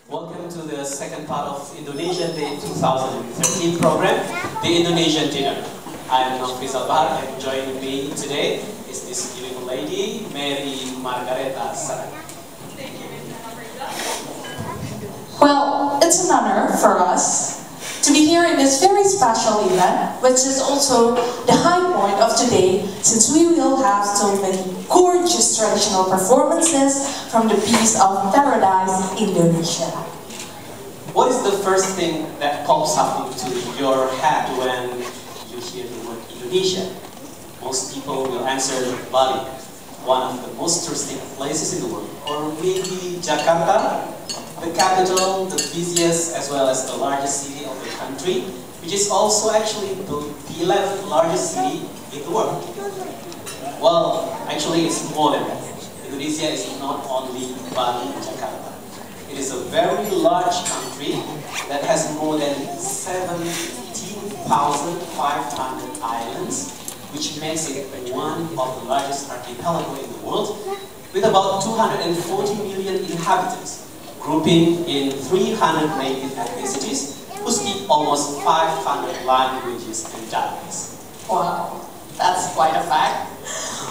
Welcome to the second part of Indonesian Day 2013 program, the Indonesian Dinner. I'm Nofrizal Bahar, and joining me today is this beautiful lady, Mary Margareta Sarang. Well, it's an honor for us to be here in this very special event, which is also the high point of today, since we will have so many gorgeous traditional performances from the Piece of Paradise, Indonesia. What is the first thing that pops up into your head when you hear the word Indonesia? Most people will answer Bali, one of the most touristic places in the world, or maybe Jakarta, the capital, the busiest as well as the largest city of the country, which is also actually the 11th largest city in the world. Well, actually it's more than that. Indonesia is not only Bali and Jakarta. It is a very large country that has more than 17,500 islands, which makes it one of the largest archipelagos in the world, with about 240 million inhabitants, grouping in 300 native ethnicities who speak almost 500 languages and dialects. Wow, that's quite a fact.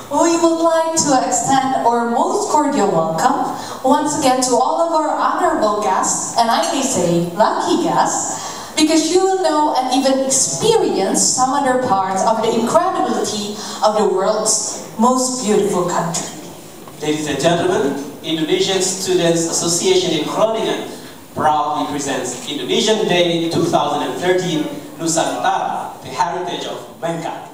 We would like to extend our most cordial welcome once again to all of our honorable guests, and I may say lucky guests, because you will know and even experience some other parts of the incredibility of the world's most beautiful country. Ladies and gentlemen, Indonesian Students Association in Groningen proudly presents Indonesian Day 2013 Nusantara, the heritage of mankind.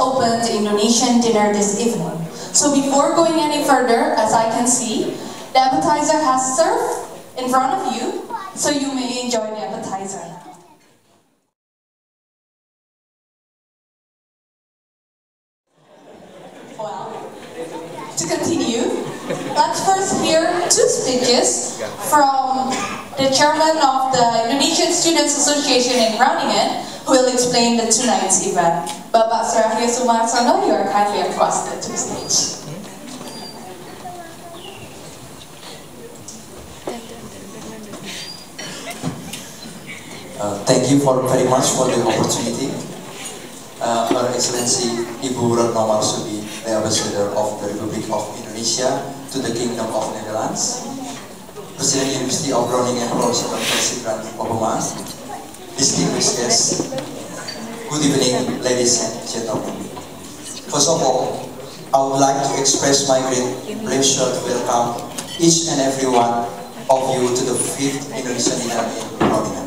open the Indonesian dinner this evening. So before going any further, as I can see, the appetizer has served in front of you, so you may enjoy the appetizer now. Well, to continue, let's first hear two speeches from the chairman of the Indonesian Students Association in Groningen, who will explain the tonight's event. Bapak Surahyo Sumarsono, you are kindly requested to the stage. Thank you very much for the opportunity. Her Excellency Ibu Retno Marsudi, the Ambassador of the Republic of Indonesia to the Kingdom of Netherlands, President University of Groningen, Professor Dr. Sigran Obama, distinguished guests, good evening, ladies and gentlemen. First of all, I would like to express my great pleasure to welcome each and every one of you to the 5th Indonesian Dinner in Groningen.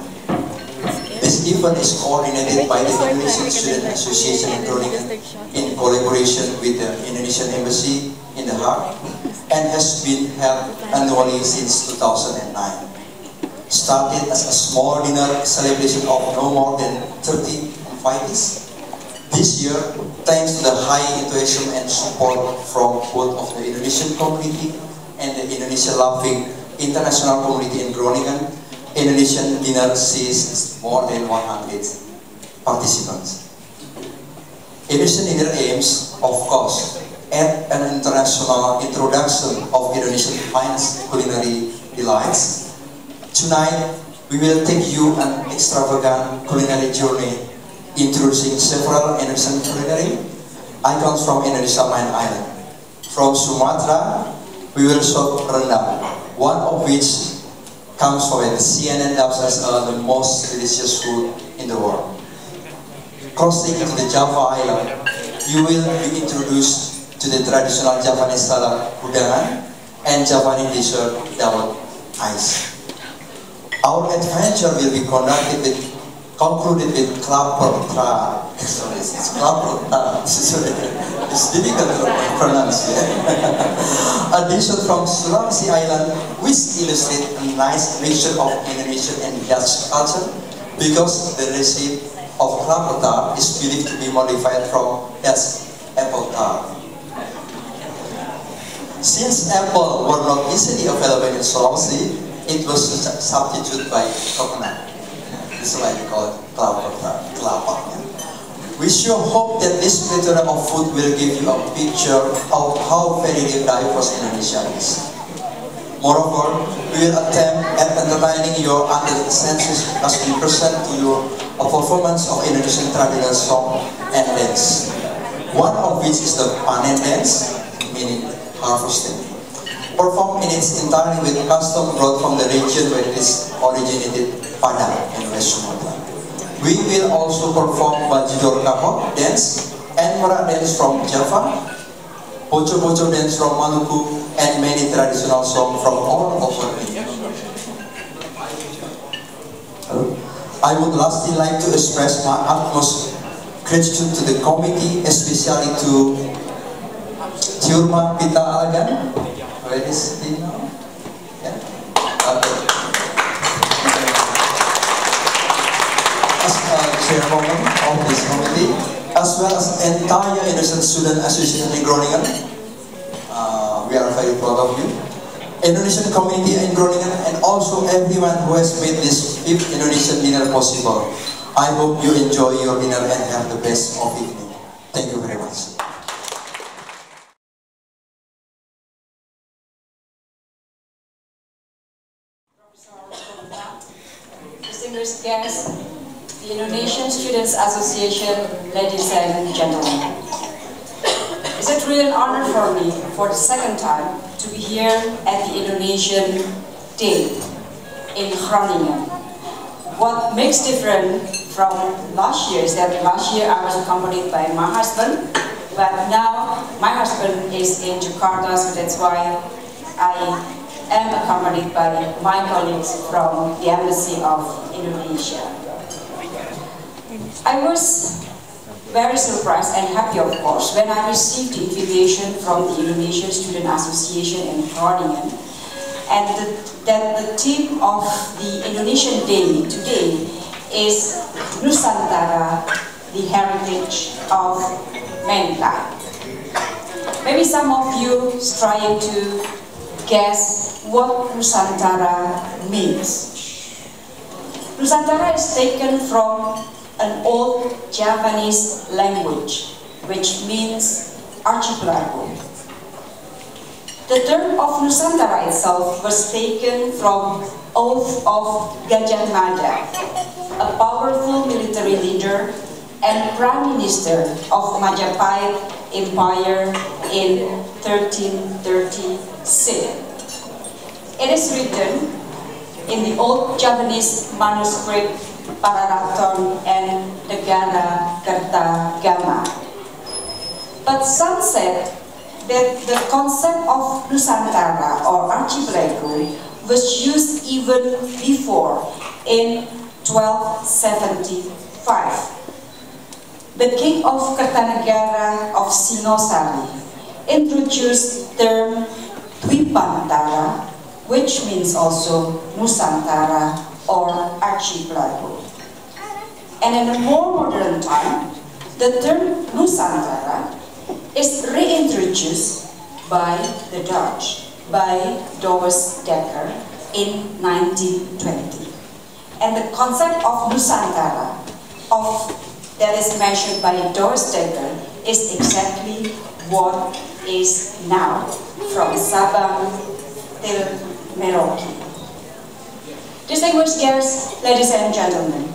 This event is coordinated by the Indonesian Student Association in Groningen in collaboration with the Indonesian Embassy in The Hague and has been held annually since 2009. Started as a small dinner celebration of no more than 30 invitees. This year, thanks to the high enthusiasm and support from both of the Indonesian community and the Indonesian-loving international community in Groningen, Indonesian Dinner sees more than 100 participants. Indonesian Dinner aims, of course, at an international introduction of Indonesian finest culinary delights. Tonight, we will take you an extravagant culinary journey, introducing several Indonesian culinary icons from Indonesia main island. From Sumatra, we will serve rendang, one of which comes from the CNN dubs as the most delicious food in the world. Crossing to the Java island, you will be introduced to the traditional Javanese salad hudangan and Javanese dessert double ice. Our adventure will be concluded with klaprotra. Sorry, it's klaprotra. It's difficult to pronounce. A dish from Sulawesi Island, which illustrates a nice mixture of Indonesian and Dutch culture, because the recipe of klaprotra is believed to be modified from Dutch apple tart. Since apple were not easily available in Sulawesi, it was substituted by coconut. This is why we call it kelapa. We sure hope that this plethora of food will give you a picture of how very diverse Indonesia is. Moreover, we will attempt at entertaining your under senses as we present to you a performance of Indonesian traditional song and dance. One of which is the panen dance, meaning harvesting, performed in its entirety with custom brought from the region where it is originated, Padang in West Sumatra. We will also perform Bajidor Kahok dance and Merak dance from Java, Poco-Poco dance from Maluku, and many traditional songs from all over India. I would lastly like to express my utmost gratitude to the committee, especially to Tiurma Pita Alagan. Where is he now? Yeah. As chairwoman of this committee, as well as entire Indonesian Student Association in Groningen. We are very proud of you. Indonesian community in Groningen, and also everyone who has made this 5th Indonesian Dinner possible. I hope you enjoy your dinner and have the best of evening. Thank you very much. Distinguished guests, the Indonesian Students Association, ladies and gentlemen. It's a real honor for me, for the second time, to be here at the Indonesian Day in Groningen. What makes different from last year is that last year I was accompanied by my husband, but now my husband is in Jakarta, so that's why I am accompanied by my colleagues from the Embassy of Indonesia. I was very surprised and happy, of course, when I received the invitation from the Indonesian Student Association in Groningen, and that the theme of the Indonesian Day today is Nusantara, the heritage of mankind. Maybe some of you is trying to guess what Nusantara means. Nusantara is taken from an old Javanese language, which means archipelago. The term of Nusantara itself was taken from Oath of Gajah Mada, a powerful military leader and prime minister of Majapahit Empire in 1336. It is written in the old Javanese manuscript Pararaton and Negara Kertagama. But some said that the concept of Nusantara or archipelago was used even before in 1275. The king of Kertanegara of Singosari introduced the term Dwipantara, which means also Nusantara or archipelago. And in a more modern time, the term Nusantara is reintroduced by the Dutch, by Douwes Dekker in 1920. And the concept of Nusantara, that is mentioned by Douwes Dekker, is exactly what is now from Sabang till Merauke. Distinguished guests, ladies and gentlemen,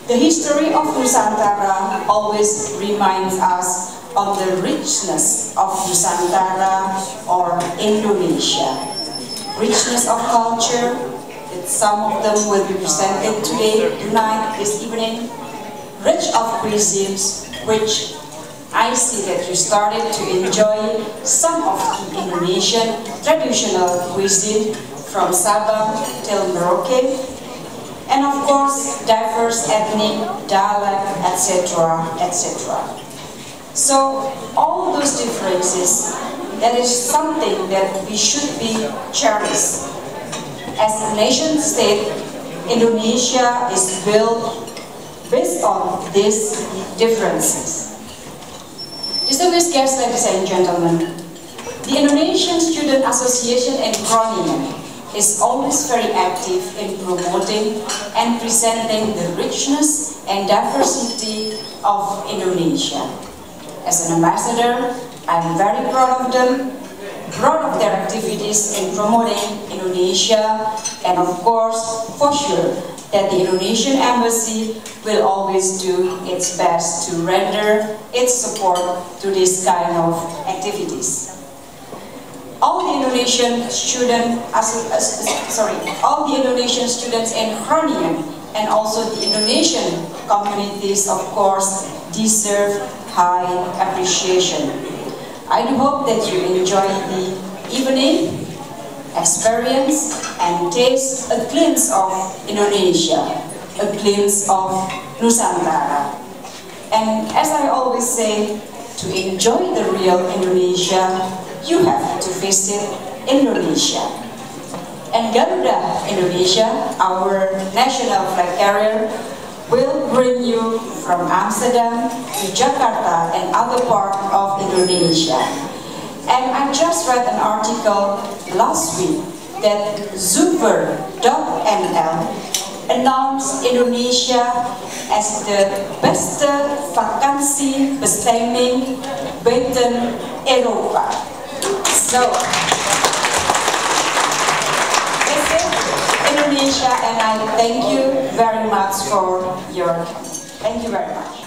the history of Nusantara always reminds us of the richness of Nusantara or Indonesia. Richness of culture, that some of them will be presented tonight, this evening. Rich of cuisines, which I see that you started to enjoy some of the Indonesian traditional cuisine from Sabang till Merauke, and of course diverse ethnic, dialect, etc., etc. So all those differences, that is something that we should be cherished. As a nation state, Indonesia is built based on these differences. Distinguished guests, ladies and gentlemen, the Indonesian Student Association in Groningen is always very active in promoting and presenting the richness and diversity of Indonesia. As an ambassador, I'm very proud of them, proud of their activities in promoting Indonesia, and of course, for sure, that the Indonesian Embassy will always do its best to render its support to this kind of activities. All the Indonesian students in Groningen and also the Indonesian communities, of course, deserve high appreciation. I do hope that you enjoy the evening, experience and taste a glimpse of Indonesia, a glimpse of Nusantara. And as I always say, to enjoy the real Indonesia, you have to visit Indonesia. And Garuda Indonesia, our national flag carrier, will bring you from Amsterdam to Jakarta and other parts of Indonesia. And I just read an article last week that Zoever.nl announced Indonesia as the beste vakantiebestemming buiten Europa. So, this is Indonesia, and I thank you very much for your coming. Thank you very much.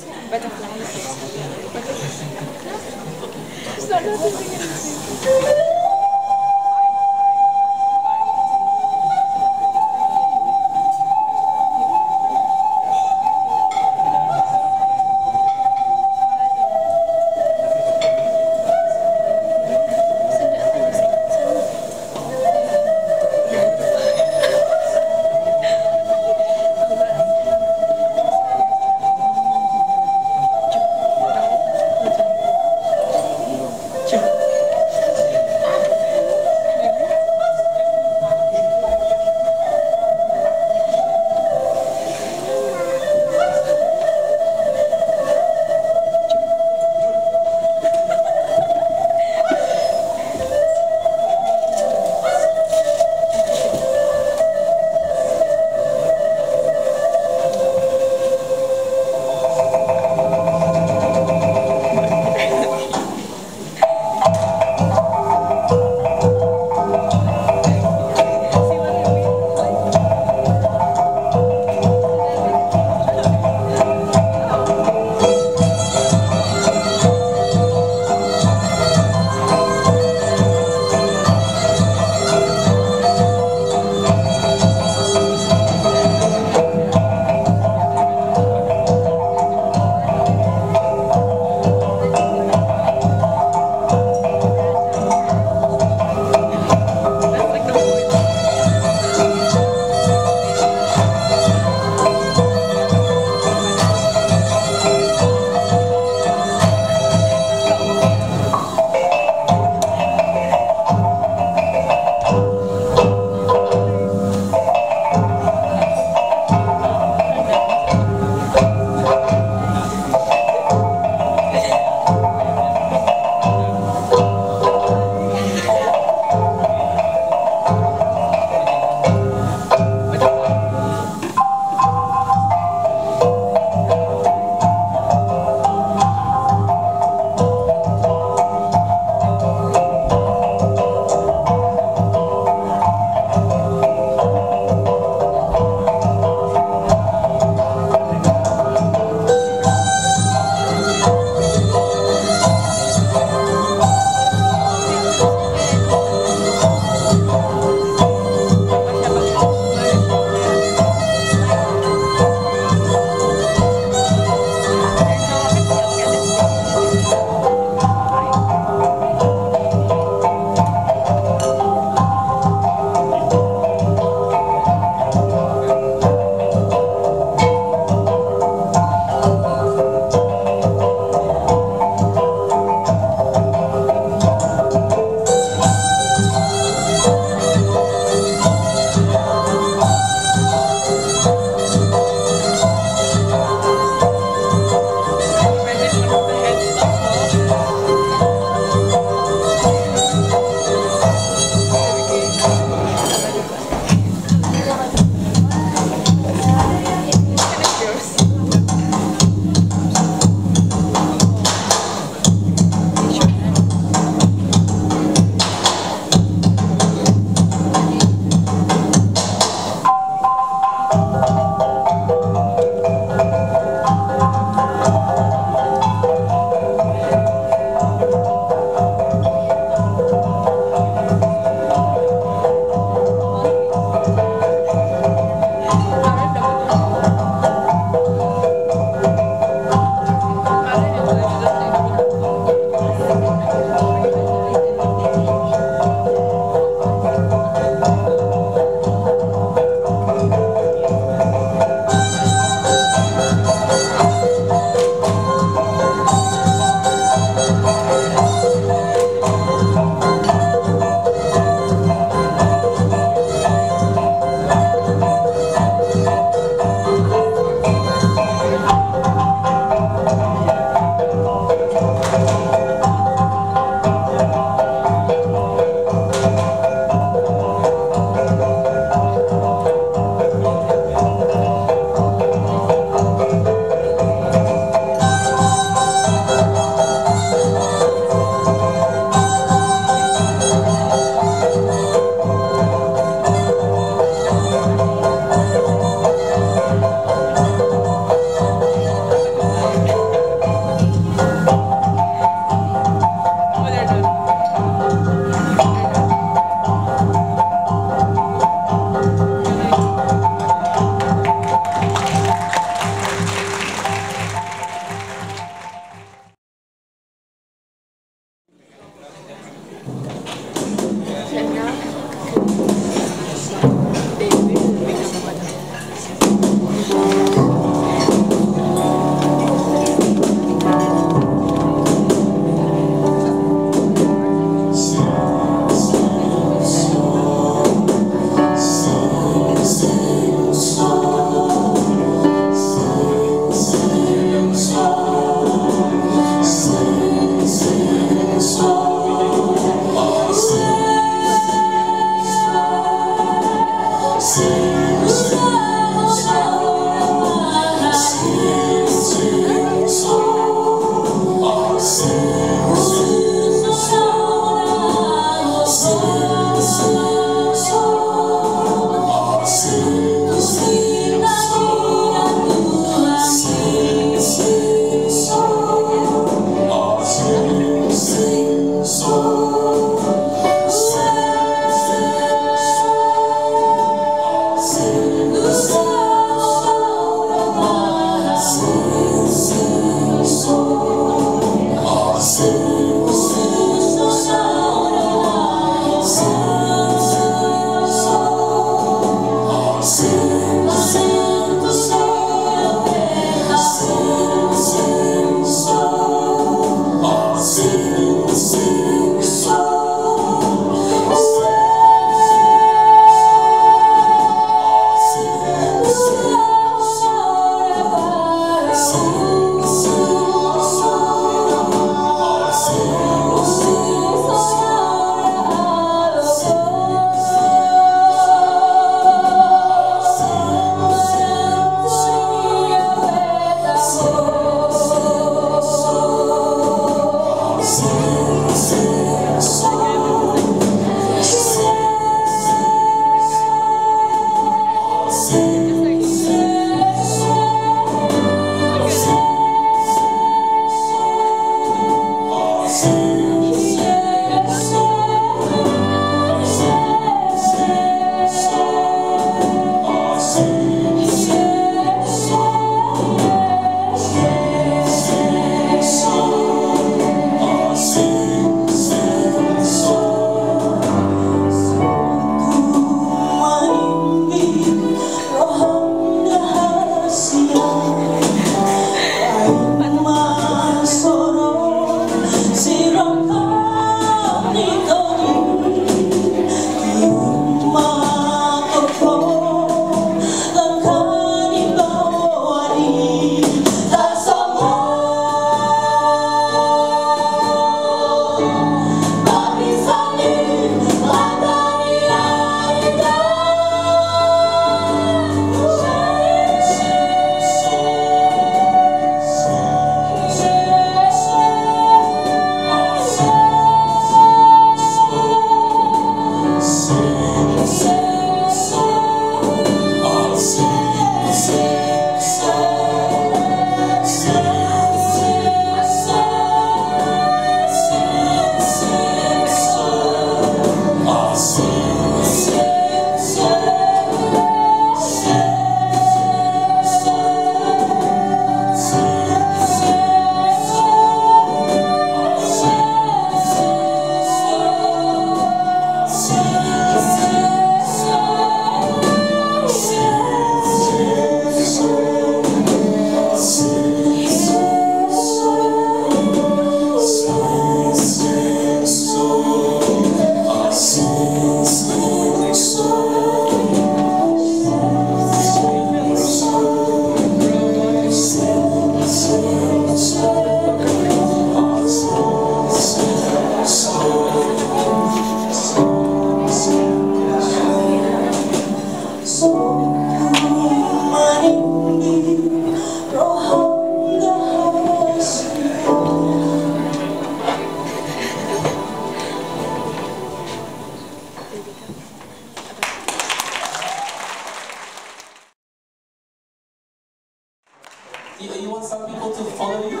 You want some people to follow you?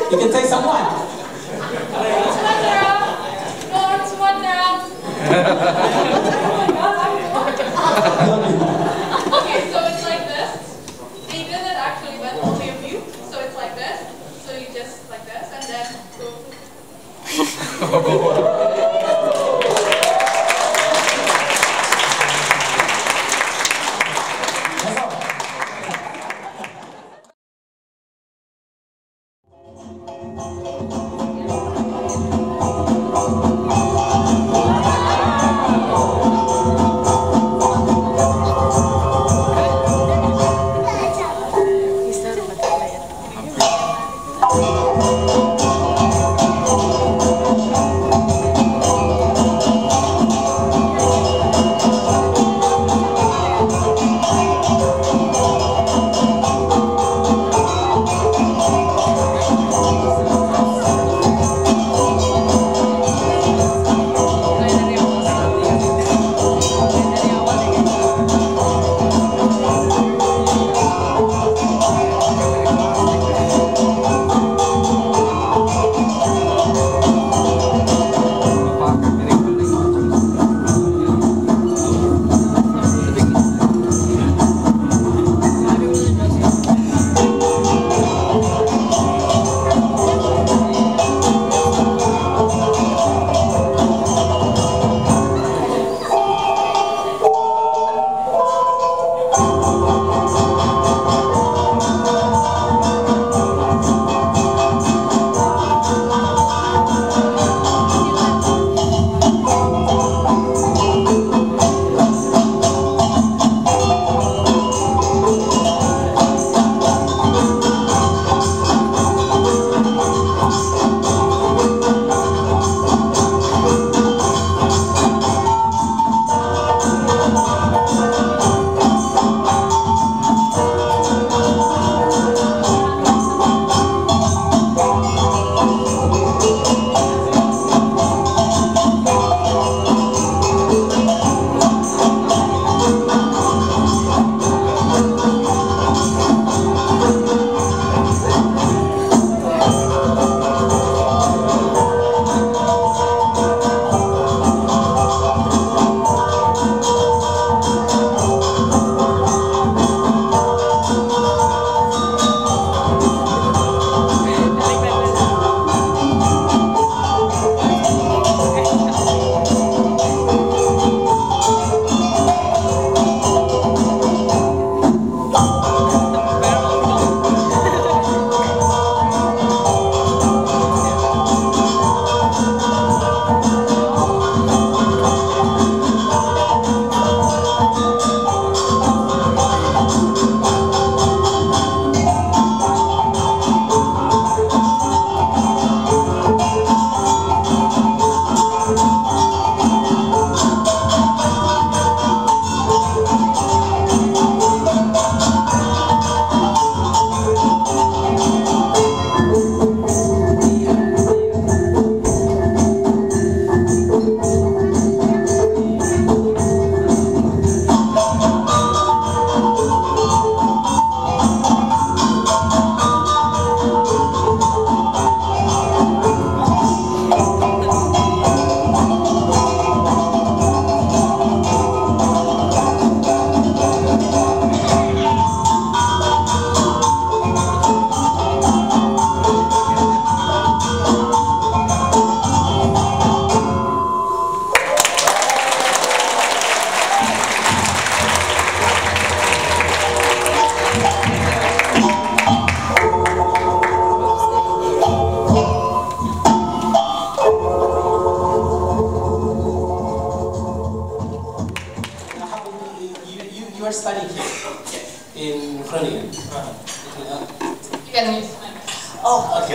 You can take someone. Okay, so it's like this. They didn't actually went only a few, so it's like this. So you just like this and then go.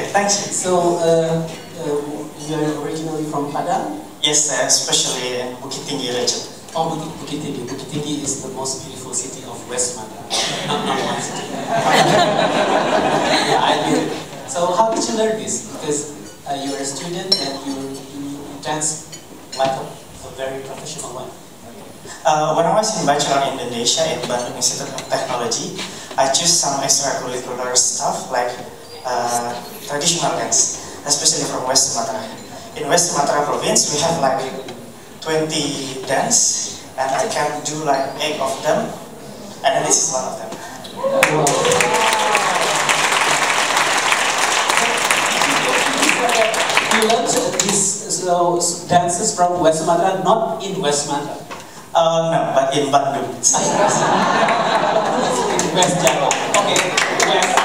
Okay, thanks. So, you're originally from Padang? Yes, especially in Bukit Tinggi region. Oh, Bukit Tinggi. Bukit Tinggi is the most beautiful city of West Sumatra. Not one city. Yeah, I get it. So, how did you learn this? Because you are a student and you dance like a very professional one. When I was in Bachelor in Indonesia in Bandung Institute of Technology, I choose some extracurricular stuff like traditional dance, especially from West Sumatra. In West Sumatra province, we have like 20 dance, and I can do like 8 of them, and then this is one of them. Wow. You learned these dances from West Sumatra, not in West Sumatra. No, but in Bandung. West Java. Okay, West.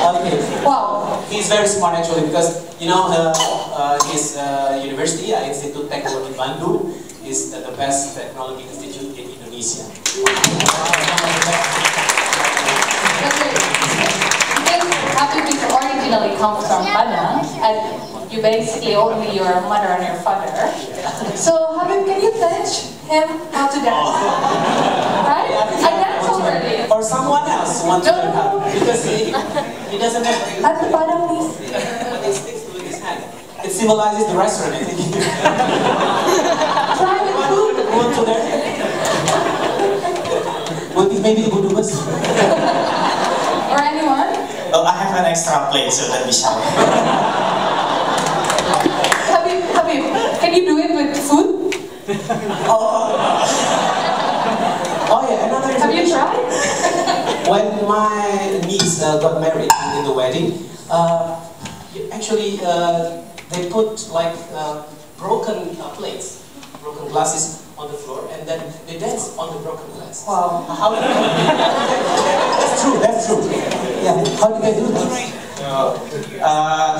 Okay. Wow. He's very smart actually because you know his university, Institute Teknologi Bandung, is the best technology institute in Indonesia. Habib originally comes from Padang, and you basically only your mother and your father. So Habib, can you teach him how to dance? Right? I dance already. Or someone else wants to learn how because he doesn't have. At the bottom, please. But he sticks with his hand. It symbolizes the restaurant, I think. Try with food. Go to there. Well, maybe the Budubas. Or anyone? Oh, I have an extra plate, so don't be shy. Habib, can you do it with food? Oh yeah, another Have you information. tried? When my niece got married in the wedding, actually they put like broken plates, broken glasses on the floor, and then they dance on the broken glass. Wow. How did That's true. Yeah, how did they do that?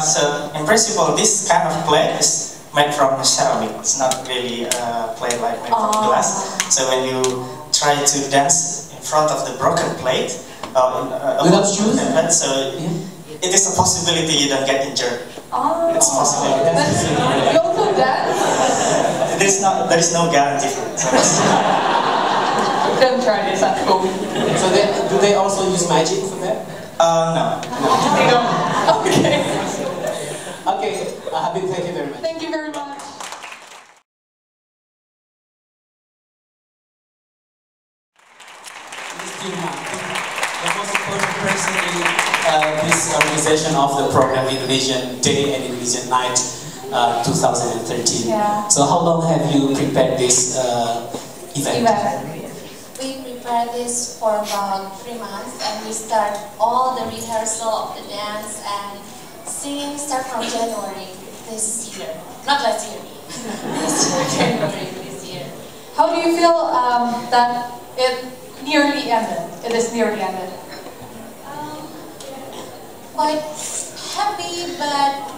So, in principle, this kind of plate is made from ceramic. It's not really plate like made from glass. So when you try to dance in front of the broken plate, without shoes, so it is a possibility you don't get injured. Oh. It's possible. You also dance? There is no guarantee for it. So Don't try this at home. So do they also use magic for that? no. They don't. Okay. Okay, Habib, thank you very much. Thank you very much. The most important person in this organization of the program Indonesian Day and Indonesian Night 2013. Yeah. So how long have you prepared this event? We prepared this for about 3 months, and we start all the rehearsal of the dance and singing start from January this year. Not last year. This year, January this year. How do you feel that it nearly ended? It is nearly ended. Quite happy, but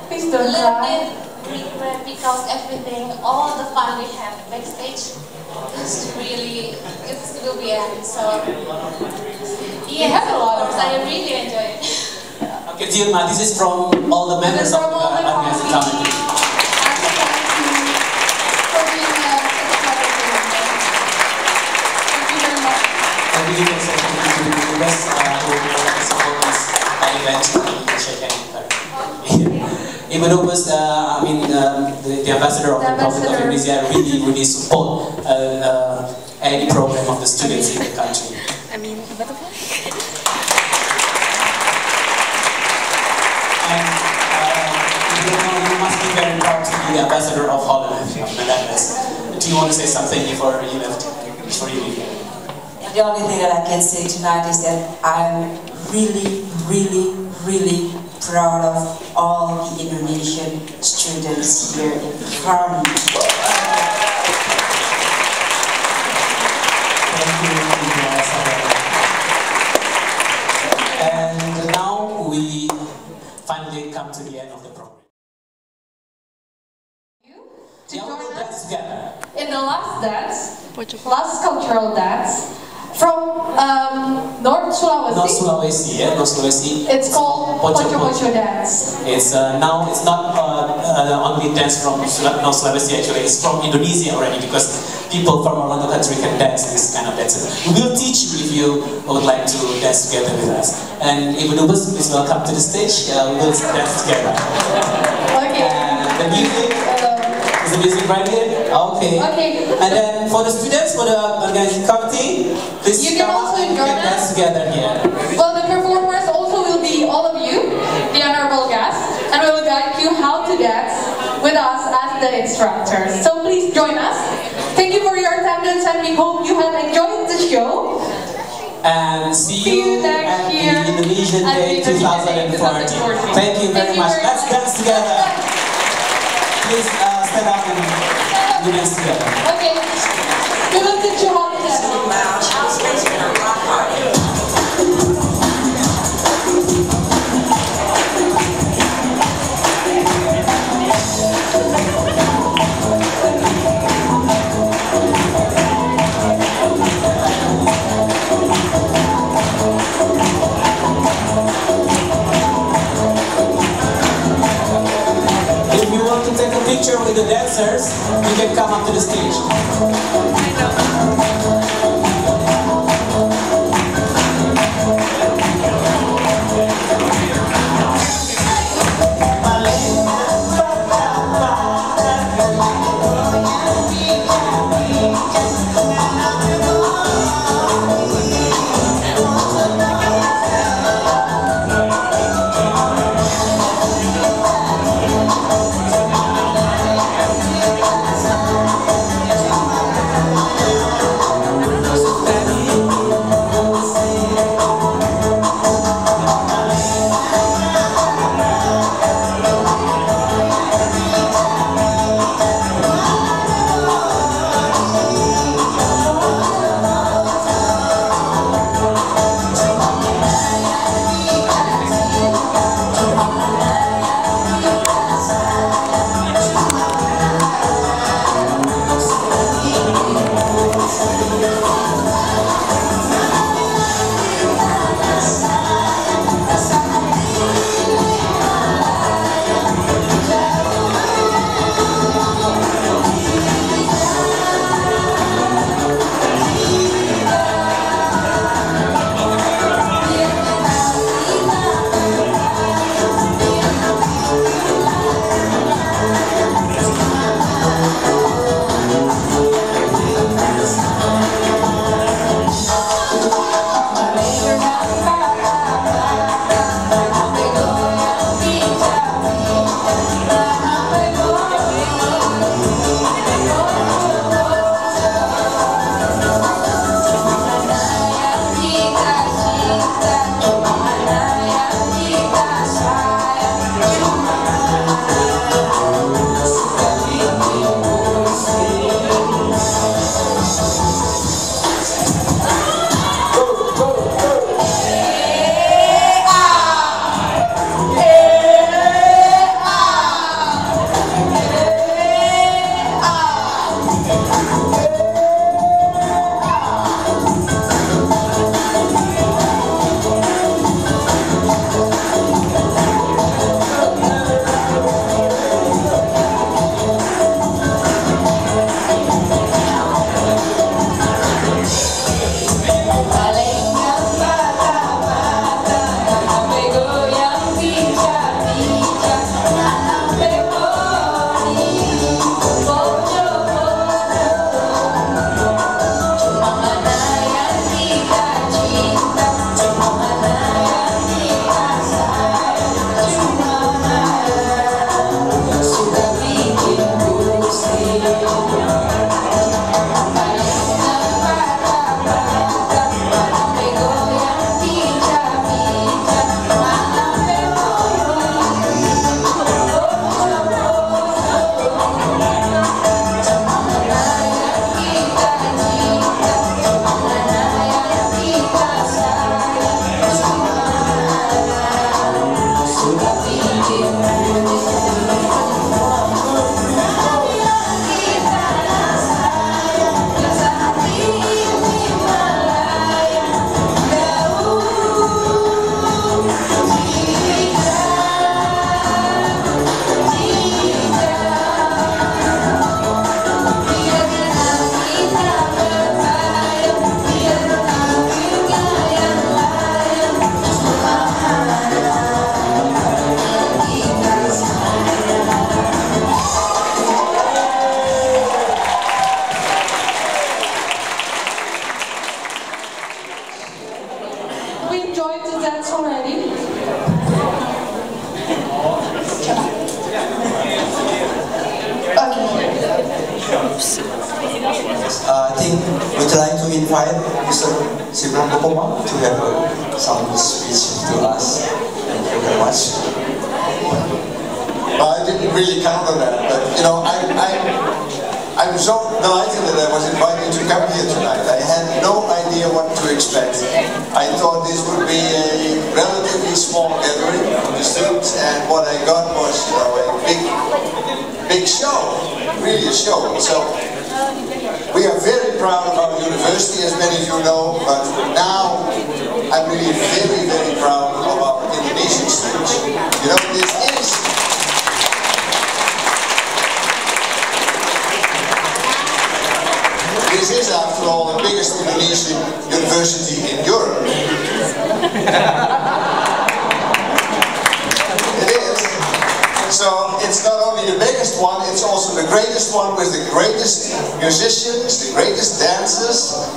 Please a don't little cry. bit regret because everything, all the fun we had backstage, is really, it will be end. So, We had a lot of fun. I really enjoyed it. Okay, Dilma, this is from all the members of the Agnes committee. And we can say thank you to the best who support this event. You can shake hands with her. Even though the ambassador of the Republic of Indonesia really support any program of the students in the country. And you must be very proud to be the ambassador of Holland, Netherlands. Do you want to say something before you left? Before you leave? The only thing that I can say tonight is that I'm really, really, really proud of all the Indonesian students here in Groningen. Thank you, and now we finally come to the end of the program. To Yeah, we'll join dance us together. in the last dance, last cultural dance, from North Sulawesi. North Sulawesi, yeah, North Sulawesi. It's called Poco Poco dance. It's now it's not only dance from North Sulawesi, actually it's from Indonesia already, because people from around the country can dance this kind of dances. We will teach you if you would like to dance together with us. And Ibu Dubes, please welcome to the stage. We will dance together. Okay. And the music is the music right here. Okay. Okay. And then for the students, for the organizing committee, please You can come also up and we join can dance us. together here. Well, the performers also will be all of you, the honorable guests, and we will guide you how to dance with us as the instructors. So please join us. Thank you for your attendance, and we hope you have enjoyed the show. And see you next at year the Indonesian at Day the Indonesian Day 2014. Thank you very much. Let's dance together. Please stand up and we dance together. Okay. We will teach you how to dance. If you want to take a picture with the dancers, you can come up to the stage. invite Mr. Sibran Bokoma to have some speech to us. Thank you very much. Well, I didn't really count on that, but you know, I'm so delighted that I was invited to come here tonight. I had no idea what to expect. I thought this would be a relatively small gathering of the students, and what I got was, you know, a big show, really a show. So we are very proud of our university, as many of you know, but now I'm really very, very proud of our Indonesian students. You know, this is, after all, the biggest Indonesian university in Europe. It is. So it's not only the biggest one, it's also the greatest one with the greatest musicians, the greatest dancers,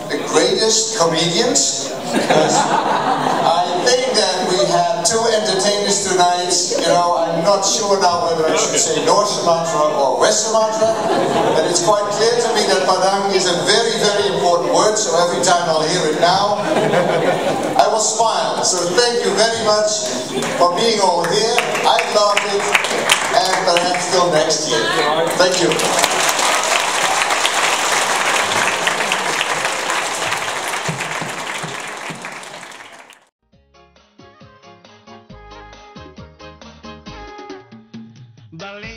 the greatest comedians. Because I think that we had two entertainers tonight. You know, I'm not sure now whether I should say North Sumatra or West Sumatra, but it's quite clear to me that Padang is a very, very important word, so every time I'll hear it now, I will smile. So thank you very much for being all here. I loved it, and perhaps till next year. Thank you. Bali